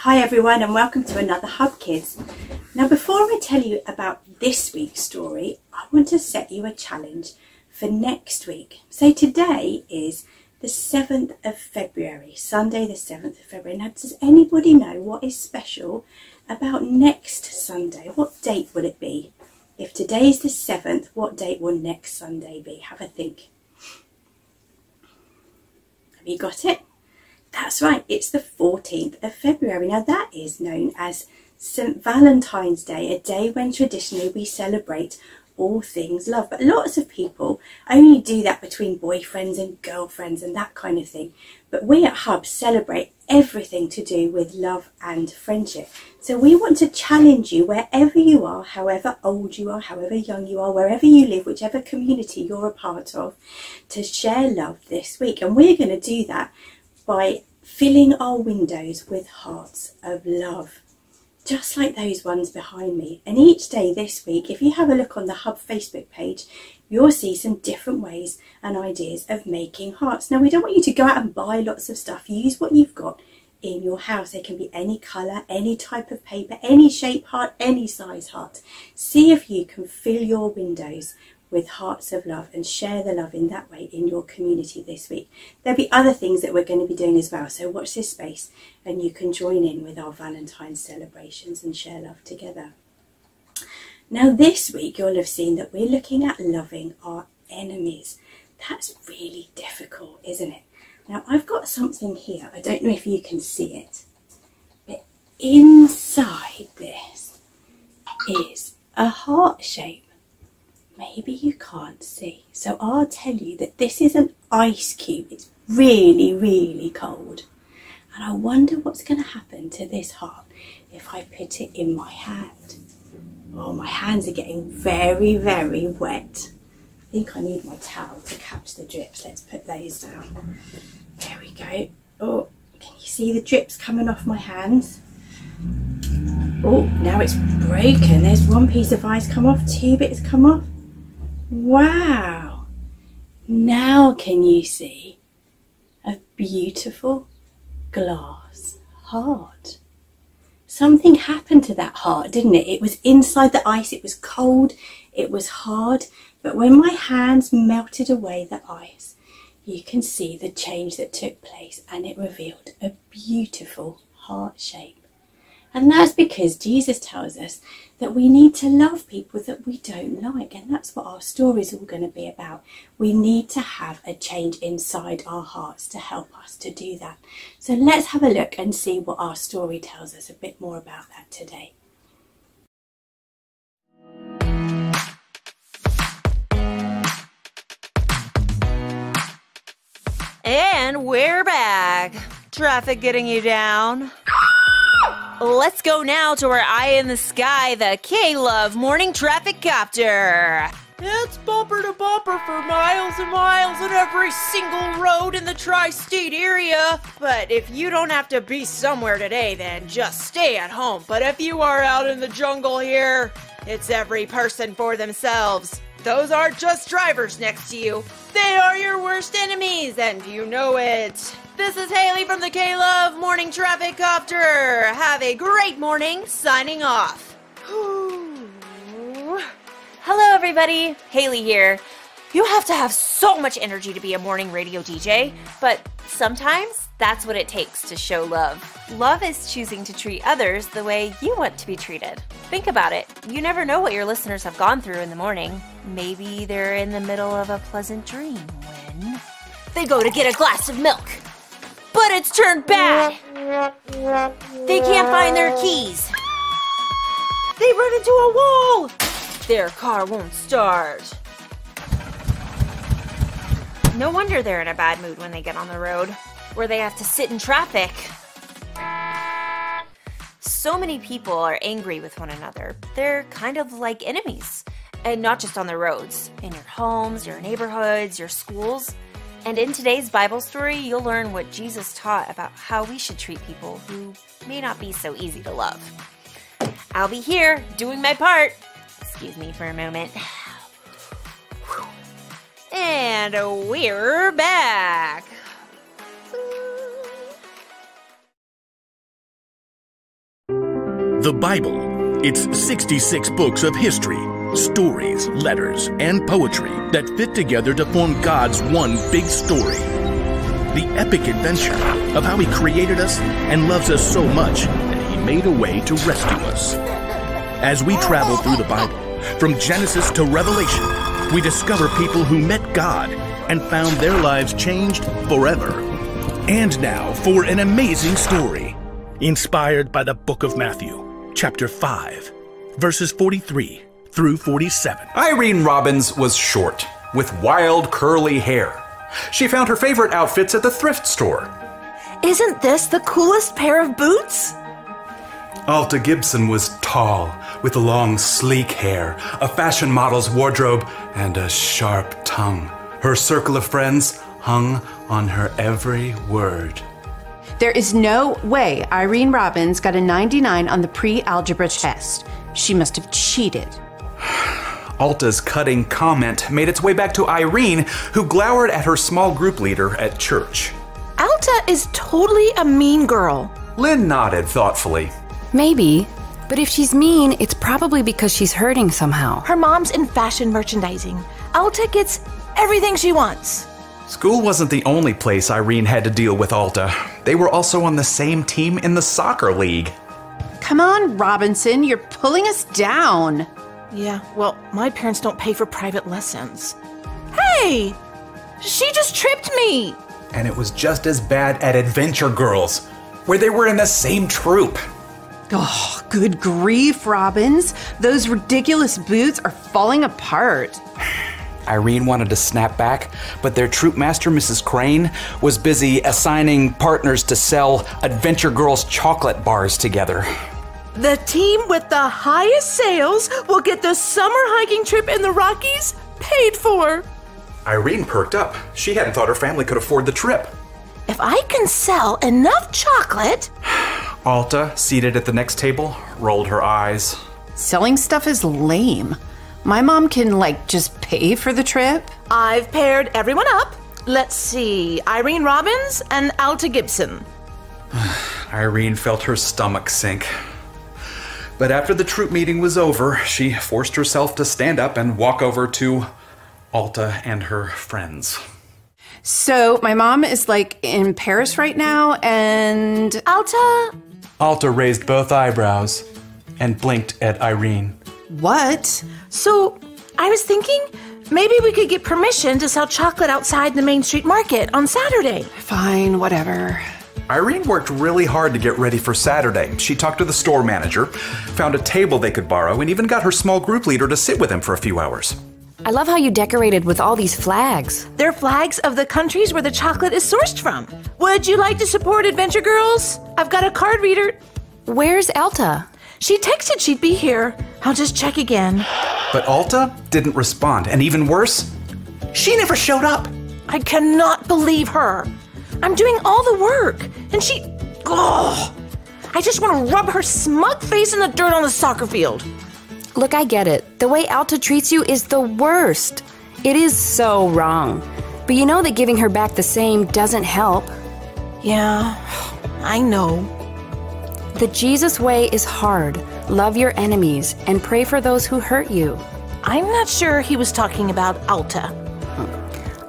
Hi everyone and welcome to another HubKids. Now before I tell you about this week's story, I want to set you a challenge for next week. So today is the 7th of February, Sunday the 7th of February. Now does anybody know what is special about next Sunday? What date will it be? If today is the 7th, what date will next Sunday be? Have a think. Have you got it? That's right, it's the 14th of February. Now that is known as St. Valentine's Day, a day when traditionally we celebrate all things love. But lots of people only do that between boyfriends and girlfriends and that kind of thing. But we at Hub celebrate everything to do with love and friendship. So we want to challenge you wherever you are, however old you are, however young you are, wherever you live, whichever community you're a part of, to share love this week. And we're going to do that by filling our windows with hearts of love, just like those ones behind me. And each day this week, if you have a look on the Hub Facebook page, you'll see some different ways and ideas of making hearts. Now, we don't want you to go out and buy lots of stuff. Use what you've got in your house. It can be any colour, any type of paper, any shape heart, any size heart. See if you can fill your windows with hearts of love and share the love in that way in your community this week. There'll be other things that we're going to be doing as well, so watch this space and you can join in with our Valentine's celebrations and share love together. Now this week you'll have seen that we're looking at loving our enemies. That's really difficult, isn't it? Now I've got something here, I don't know if you can see it, but inside this is a heart shape. Maybe you can't see, so I'll tell you that this is an ice cube. It's really, really cold. And I wonder what's going to happen to this heart if I put it in my hand. Oh, my hands are getting very, very wet. I think I need my towel to catch the drips. Let's put those down. There we go. Oh, can you see the drips coming off my hands? Oh, now it's broken. There's one piece of ice come off, two bits come off. Wow, now can you see a beautiful glass heart? Something happened to that heart, didn't it? It was inside the ice, it was cold, it was hard, but when my hands melted away the ice, you can see the change that took place and it revealed a beautiful heart shape. And that's because Jesus tells us that we need to love people that we don't like. And that's what our story is all going to be about. We need to have a change inside our hearts to help us to do that. So let's have a look and see what our story tells us a bit more about that today. And we're back. Traffic getting you down? Let's go now to our eye in the sky, the K-Love Morning Traffic Copter. It's bumper to bumper for miles and miles on every single road in the tri-state area. But if you don't have to be somewhere today, then just stay at home. But if you are out in the jungle here, it's every person for themselves. Those aren't just drivers next to you. They are your worst enemies, and you know it. This is Haley from the K-Love Morning Traffic Copter. Have a great morning, signing off. Hello everybody, Haley here. You have to have so much energy to be a morning radio DJ, but sometimes that's what it takes to show love. Love is choosing to treat others the way you want to be treated. Think about it. You never know what your listeners have gone through in the morning. Maybe they're in the middle of a pleasant dream when they go to get a glass of milk, but it's turned bad. They can't find their keys. They run into a wall. Their car won't start. No wonder they're in a bad mood when they get on the road, where they have to sit in traffic. So many people are angry with one another. They're kind of like enemies. And not just on the roads, in your homes, your neighborhoods, your schools. And in today's Bible story, you'll learn what Jesus taught about how we should treat people who may not be so easy to love. I'll be here doing my part. Excuse me for a moment. And we're back. The Bible. It's 66 books of history, stories, letters, and poetry that fit together to form God's one big story. The epic adventure of how He created us and loves us so much that He made a way to rescue us. As we travel through the Bible, from Genesis to Revelation, we discover people who met God and found their lives changed forever. And now for an amazing story, inspired by the book of Matthew, chapter 5, verses 43 through 47. Irene Robbins was short, with wild curly hair. She found her favorite outfits at the thrift store. Isn't this the coolest pair of boots? Alta Gibson was tall, with long, sleek hair, a fashion model's wardrobe, and a sharp tongue. Her circle of friends hung on her every word. There is no way Irene Robbins got a 99 on the pre-algebra test. She must have cheated. Alta's cutting comment made its way back to Irene, who glowered at her small group leader at church. Alta is totally a mean girl. Lynn nodded thoughtfully. Maybe, but if she's mean, it's probably because she's hurting somehow. Her mom's in fashion merchandising. Alta gets everything she wants. School wasn't the only place Irene had to deal with Alta. They were also on the same team in the soccer league. Come on, Robinson, you're pulling us down. Yeah, well, my parents don't pay for private lessons. Hey! She just tripped me! And it was just as bad at Adventure Girls, where they were in the same troop. Oh, good grief, Robbins. Those ridiculous boots are falling apart. Irene wanted to snap back, but their troop master, Mrs. Crane, was busy assigning partners to sell Adventure Girls chocolate bars together. The team with the highest sales will get the summer hiking trip in the Rockies paid for. Irene perked up. She hadn't thought her family could afford the trip. If I can sell enough chocolate... Alta, seated at the next table, rolled her eyes. Selling stuff is lame. My mom can, just pay for the trip. I've paired everyone up. Let's see, Irene Robbins and Alta Gibson. Irene felt her stomach sink. But after the troop meeting was over, she forced herself to stand up and walk over to Alta and her friends. So my mom is in Paris right now, and... Alta raised both eyebrows and blinked at Irene. What? So I was thinking maybe we could get permission to sell chocolate outside the Main Street Market on Saturday. Fine, whatever. Irene worked really hard to get ready for Saturday. She talked to the store manager, found a table they could borrow, and even got her small group leader to sit with them for a few hours. I love how you decorated with all these flags. They're flags of the countries where the chocolate is sourced from. Would you like to support Adventure Girls? I've got a card reader. Where's Alta? She texted she'd be here. I'll just check again. But Alta didn't respond, and even worse, she never showed up. I cannot believe her. I'm doing all the work, and she... Oh, I just want to rub her smug face in the dirt on the soccer field. Look, I get it. The way Alta treats you is the worst. It is so wrong. But you know that giving her back the same doesn't help. Yeah, I know. The Jesus way is hard. Love your enemies and pray for those who hurt you. I'm not sure he was talking about Alta.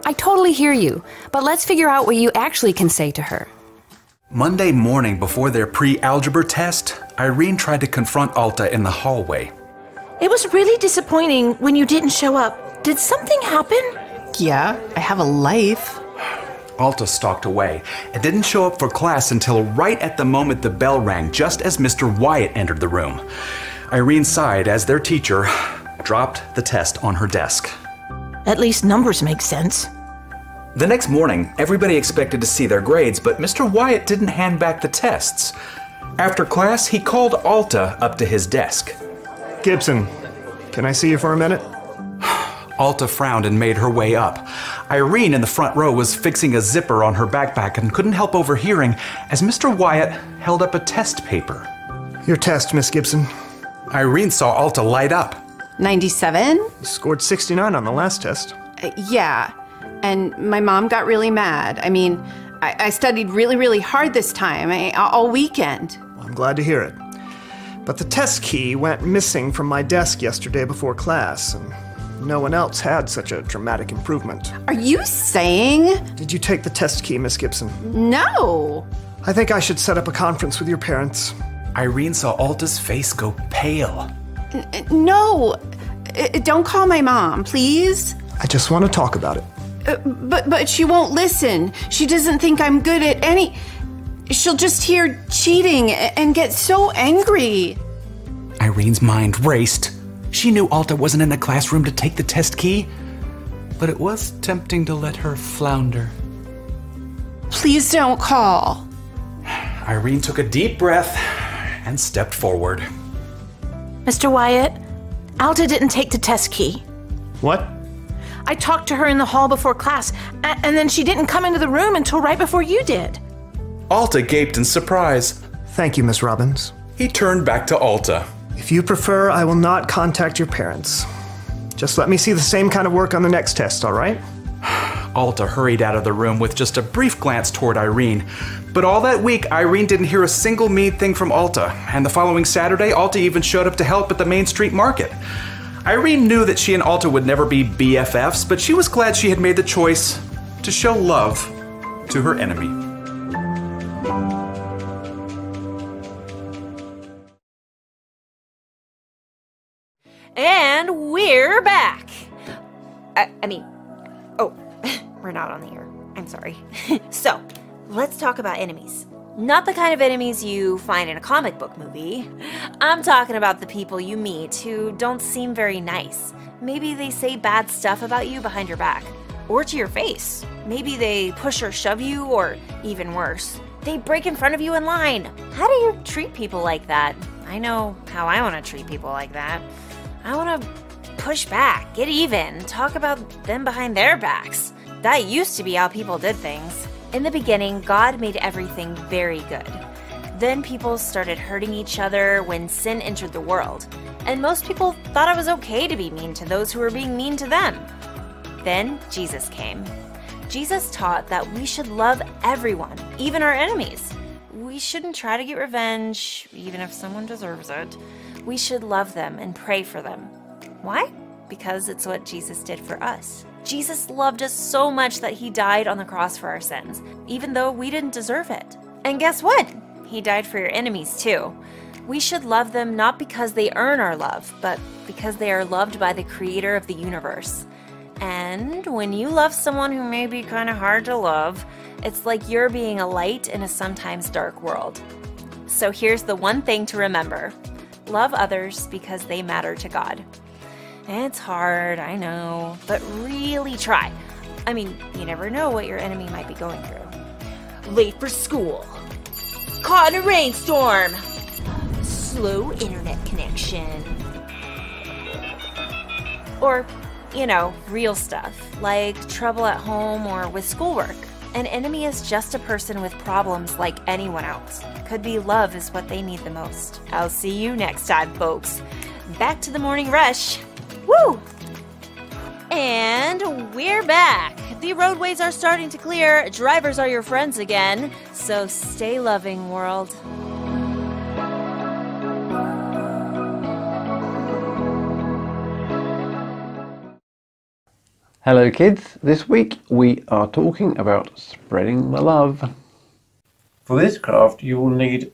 I totally hear you, but let's figure out what you actually can say to her. Monday morning before their pre-algebra test, Irene tried to confront Alta in the hallway. It was really disappointing when you didn't show up. Did something happen? Yeah, I have a life. Alta stalked away and didn't show up for class until right at the moment the bell rang, just as Mr. Wyatt entered the room. Irene sighed as their teacher dropped the test on her desk. At least numbers make sense. The next morning, everybody expected to see their grades, but Mr. Wyatt didn't hand back the tests. After class, he called Alta up to his desk. Gibson, can I see you for a minute? Alta frowned and made her way up. Irene in the front row was fixing a zipper on her backpack and couldn't help overhearing as Mr. Wyatt held up a test paper. Your test, Miss Gibson. Irene saw Alta light up. 97? You scored 69 on the last test. Yeah, and my mom got really mad. I studied really, really hard this time, all weekend. I'm glad to hear it. But the test key went missing from my desk yesterday before class, and no one else had such a dramatic improvement. Are you saying? Did you take the test key, Miss Gibson? No. I think I should set up a conference with your parents. Irene saw Alta's face go pale. No. Don't call my mom, please. I just want to talk about it. But she won't listen. She doesn't think I'm good at any... She'll just hear cheating and get so angry. Irene's mind raced. She knew Alta wasn't in the classroom to take the test key, but it was tempting to let her flounder. Please don't call. Irene took a deep breath and stepped forward. Mr. Wyatt, Alta didn't take the test key. What? I talked to her in the hall before class, and then she didn't come into the room until right before you did. Alta gaped in surprise. Thank you, Miss Robbins. He turned back to Alta. If you prefer, I will not contact your parents. Just let me see the same kind of work on the next test, all right? Alta hurried out of the room with just a brief glance toward Irene. But all that week, Irene didn't hear a single mean thing from Alta, and the following Saturday, Alta even showed up to help at the Main Street Market. Irene knew that she and Alta would never be BFFs, but she was glad she had made the choice to show love to her enemy. And we're back. We're not on the air. I'm sorry. So, let's talk about enemies. Not the kind of enemies you find in a comic book movie. I'm talking about the people you meet who don't seem very nice. Maybe they say bad stuff about you behind your back, or to your face. Maybe they push or shove you, or even worse, they break in front of you in line. How do you treat people like that? I know how I want to treat people like that. I want to push back, get even, talk about them behind their backs. That used to be how people did things. In the beginning, God made everything very good. Then people started hurting each other when sin entered the world, and most people thought it was okay to be mean to those who were being mean to them. Then Jesus came. Jesus taught that we should love everyone, even our enemies. We shouldn't try to get revenge, even if someone deserves it. We should love them and pray for them. Why? Because it's what Jesus did for us. Jesus loved us so much that he died on the cross for our sins, even though we didn't deserve it. And guess what? He died for your enemies too. We should love them not because they earn our love, but because they are loved by the creator of the universe. And when you love someone who may be kind of hard to love, it's like you're being a light in a sometimes dark world. So here's the one thing to remember. Love others because they matter to God. It's hard, I know, but really try. I mean, you never know what your enemy might be going through. Late for school. Caught in a rainstorm. Slow internet connection. Or, real stuff, like trouble at home or with schoolwork. An enemy is just a person with problems like anyone else. Could be love is what they need the most. I'll see you next time, folks. Back to the morning rush. Woo! And we're back. The roadways are starting to clear. Drivers are your friends again. So stay loving, world. Hello kids, this week we are talking about spreading the love. For this craft you will need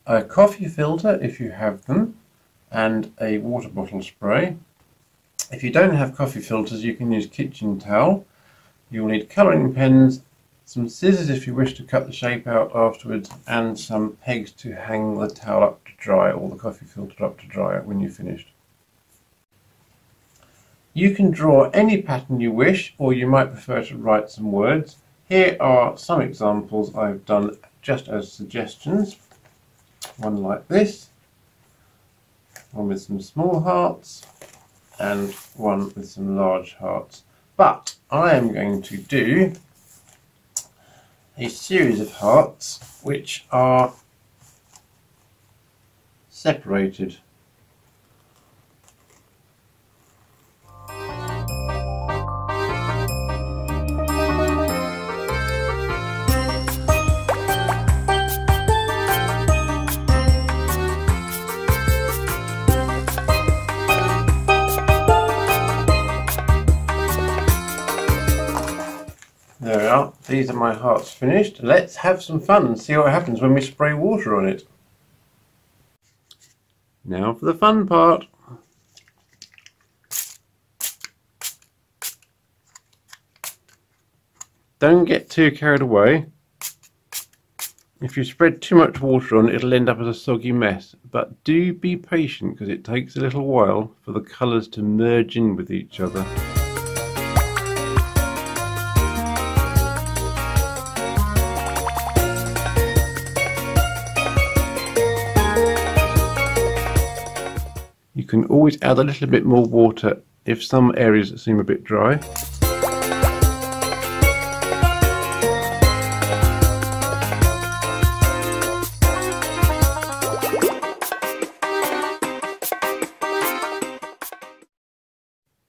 a coffee filter if you have them, and a water bottle spray. If you don't have coffee filters you can use kitchen towel. You will need colouring pens, some scissors if you wish to cut the shape out afterwards, and some pegs to hang the towel up to dry, or the coffee filter up to dry when you've finished. You can draw any pattern you wish, or you might prefer to write some words. Here are some examples I've done just as suggestions. One like this, one with some small hearts, and one with some large hearts. But I am going to do a series of hearts which are separated. There we are. These are my hearts finished. Let's have some fun and see what happens when we spray water on it. Now for the fun part. Don't get too carried away. If you spread too much water on it, it'll end up as a soggy mess. But do be patient because it takes a little while for the colours to merge in with each other. You can always add a little bit more water if some areas seem a bit dry.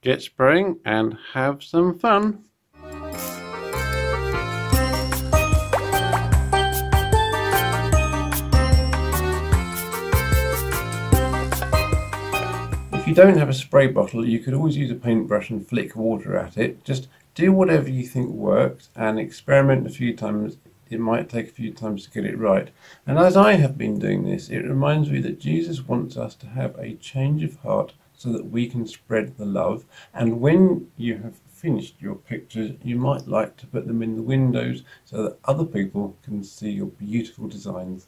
Get spraying and have some fun. If you don't have a spray bottle, you could always use a paintbrush and flick water at it. Just do whatever you think works and experiment a few times. It might take a few times to get it right. And as I have been doing this, it reminds me that Jesus wants us to have a change of heart so that we can spread the love. And when you have finished your pictures, you might like to put them in the windows so that other people can see your beautiful designs.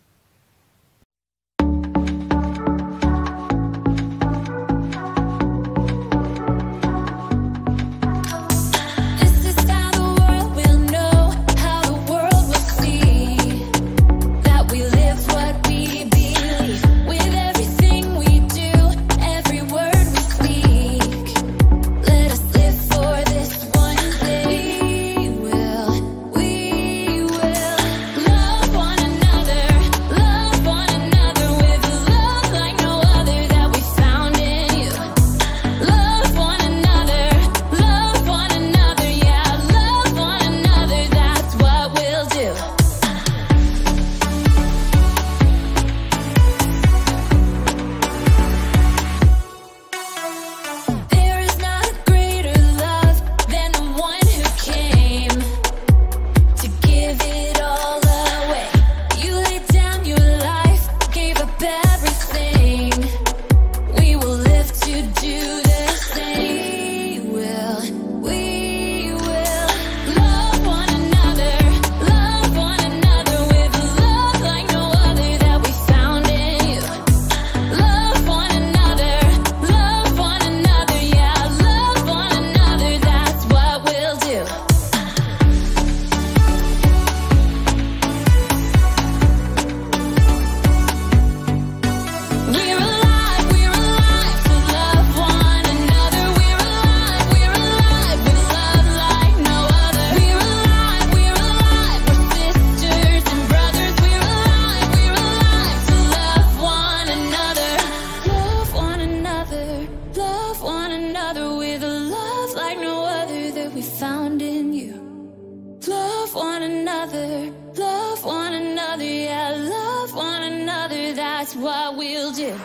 Love one another, yeah, love one another, that's what we'll do.